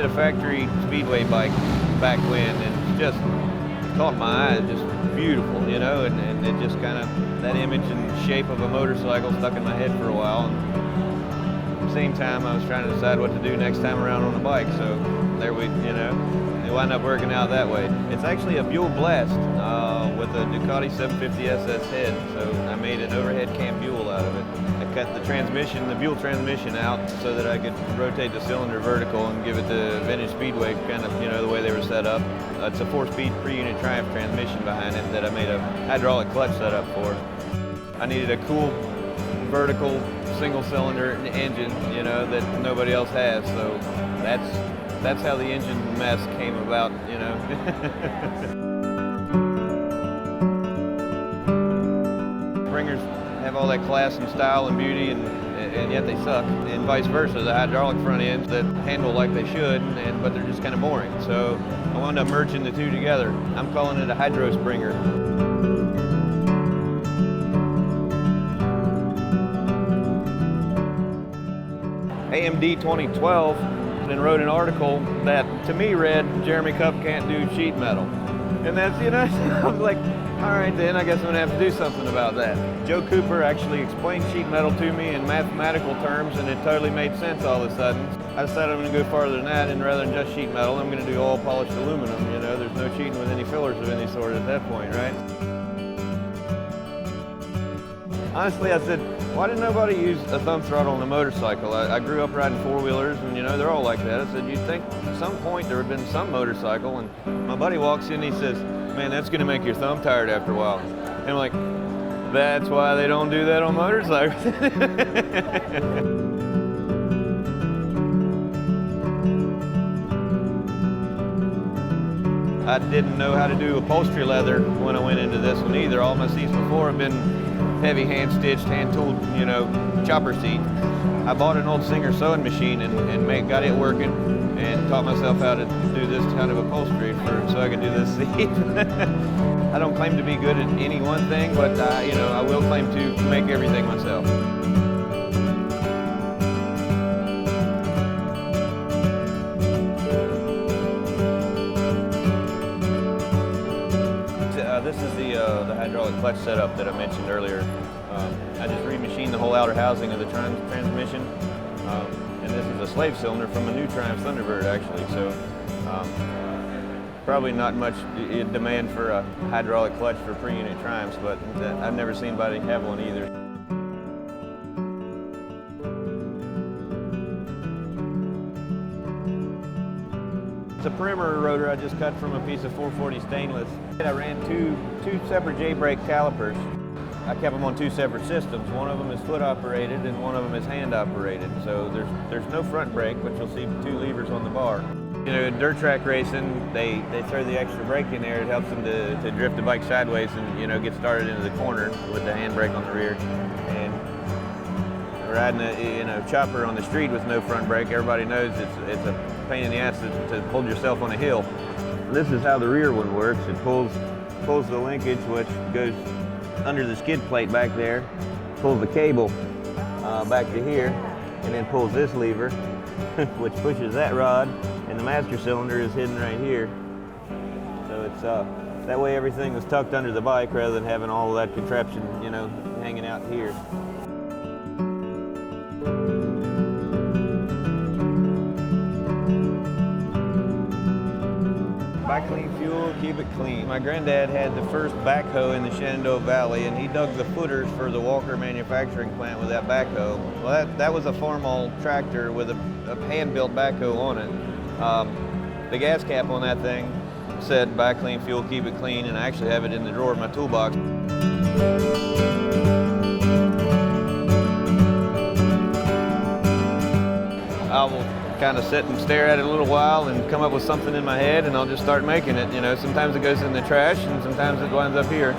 did a factory speedway bike back when, and just caught my eye. Just beautiful, you know, and it just kind of, that image and shape of a motorcycle stuck in my head for a while. And at the same time, I was trying to decide what to do next time around on a bike, so there we, you know, it wound up working out that way. It's actually a Buell Blast with a Ducati 750 SS head, so I made an overhead cam Buell out of it. I cut the transmission, the Buell transmission out so that I could rotate the cylinder vertical and give it the vintage speedway kind of, you know, the way they were set up. It's a 4-speed pre-unit Triumph transmission behind it that I made a hydraulic clutch setup for. I needed a cool vertical single cylinder engine, you know, that nobody else has, so that's how the engine mess came about, you know. Springers have all that class and style and beauty, and yet they suck, and vice versa. The hydraulic front ends that handle like they should, but they're just kind of boring. So I wound up merging the two together. I'm calling it a hydro Springer. AMD 2012 and wrote an article that to me read, Jeremy Cupp can't do sheet metal. And that's, you know, I'm like, all right then, I guess I'm gonna have to do something about that. Joe Cooper actually explained sheet metal to me in mathematical terms, and it totally made sense all of a sudden. I decided I'm gonna go farther than that, and rather than just sheet metal, I'm gonna do all polished aluminum, you know. There's no cheating with any fillers of any sort at that point, right? Honestly, I said, why didn't nobody use a thumb throttle on a motorcycle? I grew up riding four-wheelers, and you know, they're all like that. I said, you'd think at some point there would have been some motorcycle, and my buddy walks in and he says, man, that's gonna make your thumb tired after a while. And I'm like, that's why they don't do that on motorcycles. I didn't know how to do upholstery leather when I went into this one either. All my seats before have been heavy hand-stitched, hand-tooled, you know, chopper seat. I bought an old Singer sewing machine and got it working and taught myself how to do this kind of upholstery so I could do this seat. I don't claim to be good at any one thing, but you know, I will claim to make everything myself. This is the hydraulic clutch setup that I mentioned earlier. I just remachined the whole outer housing of the transmission, and this is a slave cylinder from a new Triumph Thunderbird actually, so probably not much demand for a hydraulic clutch for pre-unit Triumphs, but I've never seen anybody have one either. It's a perimeter rotor I just cut from a piece of 440 stainless. I ran two separate J-brake calipers. I kept them on two separate systems. One of them is foot operated and one of them is hand operated. So there's no front brake, but you'll see two levers on the bar. You know, dirt track racing, they throw the extra brake in there. It helps them to drift the bike sideways and, you know, get started into the corner with the handbrake on the rear. And riding a chopper on the street with no front brake, everybody knows it's a pain in the ass to hold yourself on a hill. This is how the rear one works. It pulls the linkage, which goes under the skid plate back there, pulls the cable back to here, and then pulls this lever, which pushes that rod, and the master cylinder is hidden right here. So it's that way everything is tucked under the bike rather than having all of that contraption, you know, hanging out here. Buy clean fuel, keep it clean. My granddad had the first backhoe in the Shenandoah Valley, and he dug the footers for the Walker manufacturing plant with that backhoe. Well, that was a Farmall tractor with a hand-built backhoe on it. The gas cap on that thing said, buy clean fuel, keep it clean, and I actually have it in the drawer of my toolbox. I will kind of sit and stare at it a little while and come up with something in my head, and I'll just start making it. You know, sometimes it goes in the trash and sometimes it winds up here.